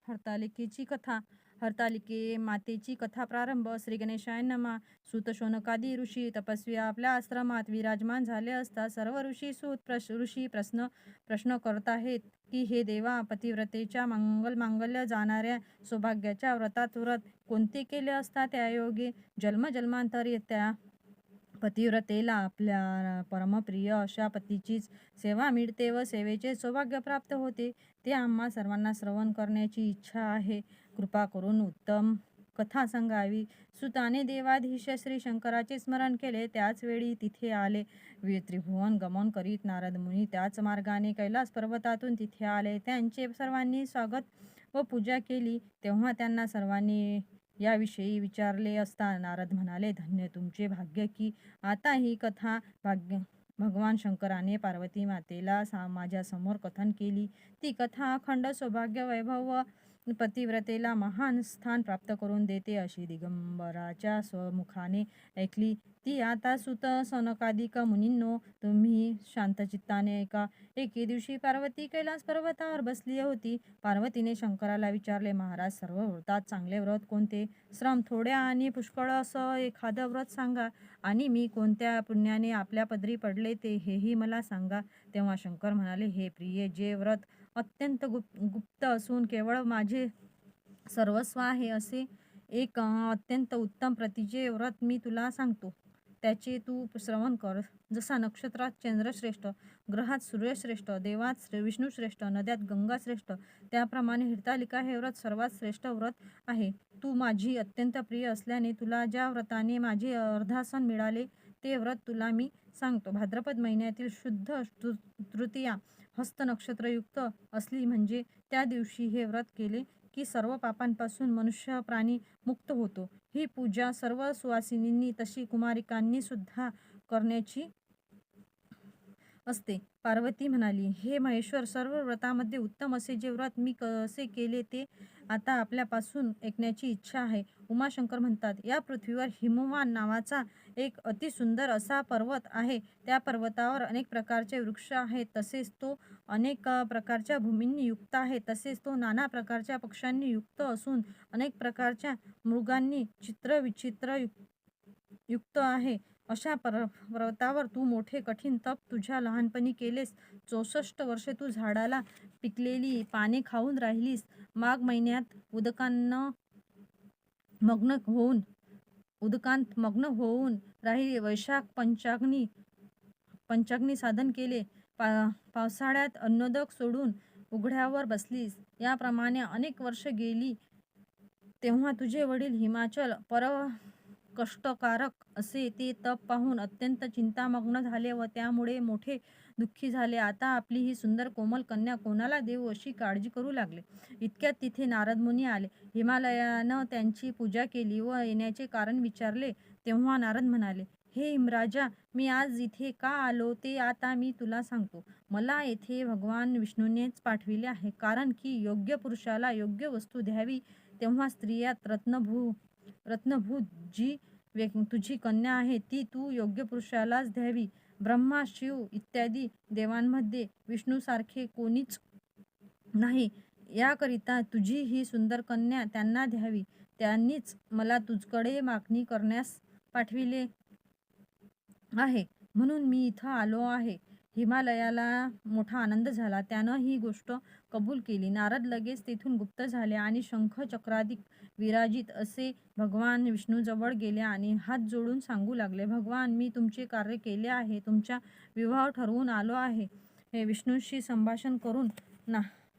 हरतालिकेची कथा. हरतालिके मातेची कथा प्रारंभ. श्री गणेशाय नमः. सूत शौनकादी ऋषी तपस्वी आपल्या आश्रमात विराजमान झाले असता सर्व ऋषी ऋषी प्रश्न करत आहेत की हे देवा, पतिव्रतेच्या मांगल्य जाणाऱ्या सौभाग्याच्या व्रतात व्रत कोणते केले असता त्यायोगे जन्मजन्मांतरी त्या पतिव्रतेला आपल्या परमप्रिय अशा पतीचीच सेवा मिळते व सेवेचे सौभाग्य प्राप्त होते, ते आम्हा सर्वांना श्रवण करण्याची इच्छा आहे. कृपा करून उत्तम कथा सांगावी. सुताने देवाधीश श्री शंकराचे स्मरण केले. त्याच वेळी तिथे आले. त्रिभुवन गमन करीत नारद मुनी त्याच मार्गाने कैलास पर्वतातून तिथे आले. त्यांचे सर्वांनी स्वागत व पूजा केली. तेव्हा त्यांना सर्वांनी याविषयी विचारले असता नारद म्हणाले, धन्य तुमचे भाग्य की आता ही कथा भगवान शंकराने पार्वती मातेला माझ्यासमोर कथन केली. ती कथा अखंड सौभाग्य वैभव व पतिव्रतेला महान स्थान प्राप्त करून देते अशी दिगंबराच्या स्वमुखाने ऐकली. ती आता सुत सनकादिक मुनींनो, तुम्ही शांतचित्ताने ऐका. एके दिवशी पार्वती कैलास पर्वतावर बसली होती. पार्वतीने शंकराला विचारले, महाराज, सर्व व्रतात चांगले व्रत कोणते? श्रम थोड्या आणि पुष्कळ असं एखादं व्रत सांगा, आणि मी कोणत्या पुण्याने आपल्या पदरी पडले ते हेही मला सांगा. तेव्हा शंकर म्हणाले, हे प्रिये, जे व्रत अत्यंत गुप्त असून केवळ माझे सर्वस्व आहे असे एक अत्यंत उत्तम प्रतीचे व्रत मी तुला सांगतो. त्याचे तू श्रवण कर. जसा नक्षत्रात चंद्रश्रेष्ठ, ग्रहात सूर्यश्रेष्ठ, देवात विष्णुश्रेष्ठ, नद्यात गंगा श्रेष्ठ, त्याप्रमाणे हरतालिका हे व्रत सर्वात श्रेष्ठ व्रत आहे. तू माझी अत्यंत प्रिय असल्याने तुला ज्या व्रताने माझे अर्धासन मिळाले ते व्रत तुला मी सांगतो. भाद्रपद महिन्यातील शुद्ध तृतीया हस्त नक्षत्रयुक्त असली म्हणजे त्या दिवशी हे व्रत केले की सर्व पापांपासून मनुष्य प्राणी मुक्त होतो. ही पूजा सर्व सुवासिनींनी तशी कुमारिकांनी सुद्धा करण्याची असते. पार्वती म्हणाली, हे महेश्वर, सर्व व्रतामध्ये उत्तम असे जे व्रत मी कसे केले ते आता आपल्यापासून ऐकण्याची इच्छा आहे. उमाशंकर म्हणतात, या पृथ्वीवर हिमवान नावाचा एक अतिसुंदर असा पर्वत आहे. त्या पर्वतावर अनेक प्रकारचे वृक्ष आहेत. तसेच तो अनेक प्रकारच्या भूमींनी युक्त आहे. तसेच तो नाना प्रकारच्या पक्ष्यांनी युक्त असून अनेक प्रकारच्या मृगांनी चित्रविचित्र युक्त आहे. अशा पर्वतावर तू मोठे कठीण तप तुझ्या लहानपणी केलेस. 64 वर्षे तू झाडाला पिकलेली पाने खाऊन राहिलीस. माघ महिन्यात उदकांत मग्न होऊन राहिली. वैशाख पंचाग्नी साधन केले. पावसाळ्यात अन्नोदक सोडून उघड्यावर बसलीस. याप्रमाणे अनेक वर्ष गेली. तेव्हा तुझे वडील हिमाचल कष्टकारक असे ते तप पाहून अत्यंत चिंतामग्न झाले व त्यामुळे मोठे दुःखी झाले. आता आपली ही सुंदर कोमल कन्या कोणाला देऊ अशी काळजी करू लागले. इतक्यात तिथे नारद मुनी आले. हिमालयानं त्यांची पूजा केली व येण्याचे कारण विचारले. तेव्हा नारद म्हणाले, हे हिमराजा, मी आज इथे का आलो ते आता मी तुला सांगतो. मला येथे भगवान विष्णूनेच पाठविले आहे. कारण की योग्य पुरुषाला योग्य वस्तू द्यावी, तेव्हा स्त्रियात रत्नभूत जी तुझी कन्या आहे ती तू योग्य पुरुषालाच द्यावी. ब्रह्मा, शिव इत्यादी देवांमध्ये विष्णूसारखे कोणीच नाही. याकरिता तुझी ही सुंदर कन्या त्यांना द्यावी. त्यांनीच मला तुझकडे मागणी करण्यास पाठविले आहे, म्हणून मी इथं आलो आहे. हिमालयाला मोठा आनंद झाला. त्यानं ही गोष्ट कबूल केली. नारद लगेच तेथून गुप्त झाले आणि शंख चक्राधिक विराजित असे भगवान विष्णूजवळ गेले आणि हात जोडून सांगू लागले, भगवान, मी तुमचे कार्य केले आहे. तुमचा विवाह ठरवून आलो आहे. हे विष्णूंशी संभाषण करून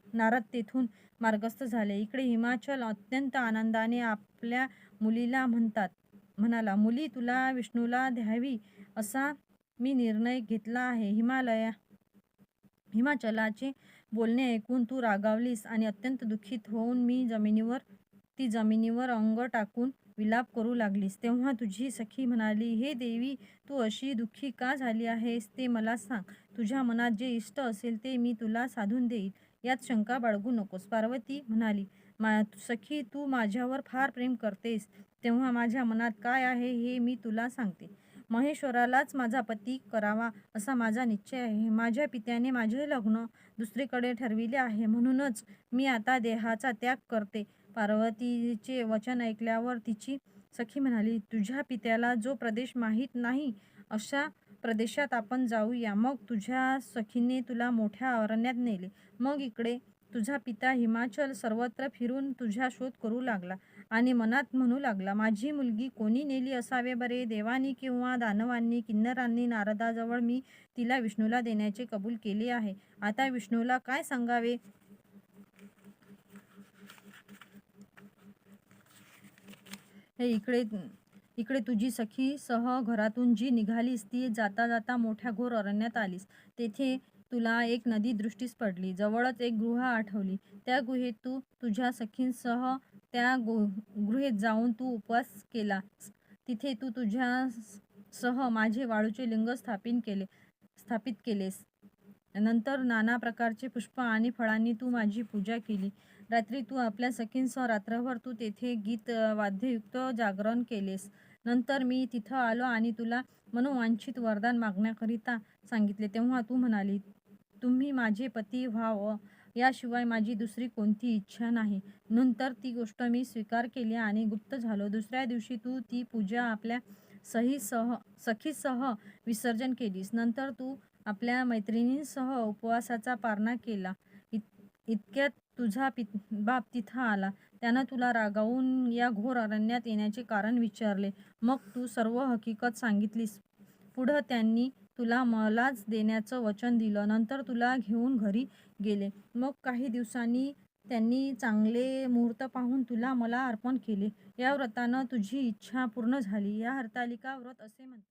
नारद तेथून मार्गस्थ झाले. इकडे हिमाचल अत्यंत आनंदाने आपल्या मुलीला म्हणाला, मुली तुला विष्णूला द्यावी असा मी निर्णय घेतला आहे. हिमाचलाचे बोलणे ऐकून तू रागावलीस आणि अत्यंत दुःखित होऊन जमिनीवर अंग टाकून विलाप करू लागलीस. तेव्हा तुझी सखी म्हणाली, हे देवी, तू अशी दुःखी का झाली आहेस ते मला सांग. तुझ्या मनात जे इष्ट असेल ते मी तुला साधून देईल. यात शंका बाळगू नकोस. पार्वती म्हणाली, सखी, तू माझ्यावर फार प्रेम करतेस. तेव्हा माझ्या मनात काय आहे हे मी तुला सांगते. महेश्वरालाच माझा पती करावा असा माझा निश्चय आहे. माझ्या पित्याने माझे लग्न दुसरीकडे ठरविले आहे, म्हणूनच मी आता देहाचा त्याग करते. पार्वतीचे वचन ऐकल्यावर तिची सखी म्हणाली, तुझ्या पित्याला जो प्रदेश माहीत नाही अशा प्रदेशात आपण जाऊया. मग तुझ्या सखीने तुला मोठ्या अरण्यात नेले. मग इकडे तुझा पिता हिमाचल सर्वत्र फिरून तुझा शोध करू लागला आणि मनात म्हणू लागला, माझी मुलगी कोणी नेली असावे बरे? देवांनी किंवा दानवांनी, किन्नरांनी, नारदाजवळ मी तिला विष्णूला देण्याचे कबूल केले आहे. आता विष्णूला काय सांगावे? हे इकडे इकडे तुझी सखी सह घरातून जी निघालीस ती जाता जाता मोठ्या घोर अरण्यात आलीस. तेथे तुला एक नदी दृष्टीस पडली. जवळच एक गुहा आठवली. त्या गुहेत तू तुझ्या सखींसह त्या गुहेत जाऊन तू उपवास केलास. तिथे तू तुझ्या सह माझे वाळूचे लिंग स्थापित केलेस. नंतर नाना प्रकारचे पुष्प आणि फळांनी तू माझी पूजा केली. रात्री तू आपल्या सखींसह रात्रभर तू तेथे गीत वाद्ययुक्त जागरण केलेस. नंतर मी तिथं आलो आणि तुला मनोवांछित वरदान मागण्याकरिता सांगितले. तेव्हा तू म्हणाली, तुम्ही माझे पती व्हावं याशिवाय माझी दुसरी कोणती इच्छा नाही. नंतर ती गोष्ट मी स्वीकार केली आणि गुप्त झालो. दुसऱ्या दिवशी तू ती पूजा आपल्या सखीसह विसर्जन केलीस. नंतर तू आपल्या मैत्रिणींसह उपवासाचा पारणा केला. इतक्यात तुझा बाप तिथं आला. त्यानं तुला रागावून या घोर अरण्यात येण्याचे कारण विचारले. मग तू सर्व हकीकत सांगितलीस. पुढं त्यांनी तुला मलाच देण्याचं वचन दिलं. नंतर तुला घेऊन घरी गेले. मग काही दिवसांनी त्यांनी चांगले मुहूर्त पाहून तुला मला अर्पण केले. या व्रतानं तुझी इच्छा पूर्ण झाली. या हरतालिका व्रत असे म्हणतात.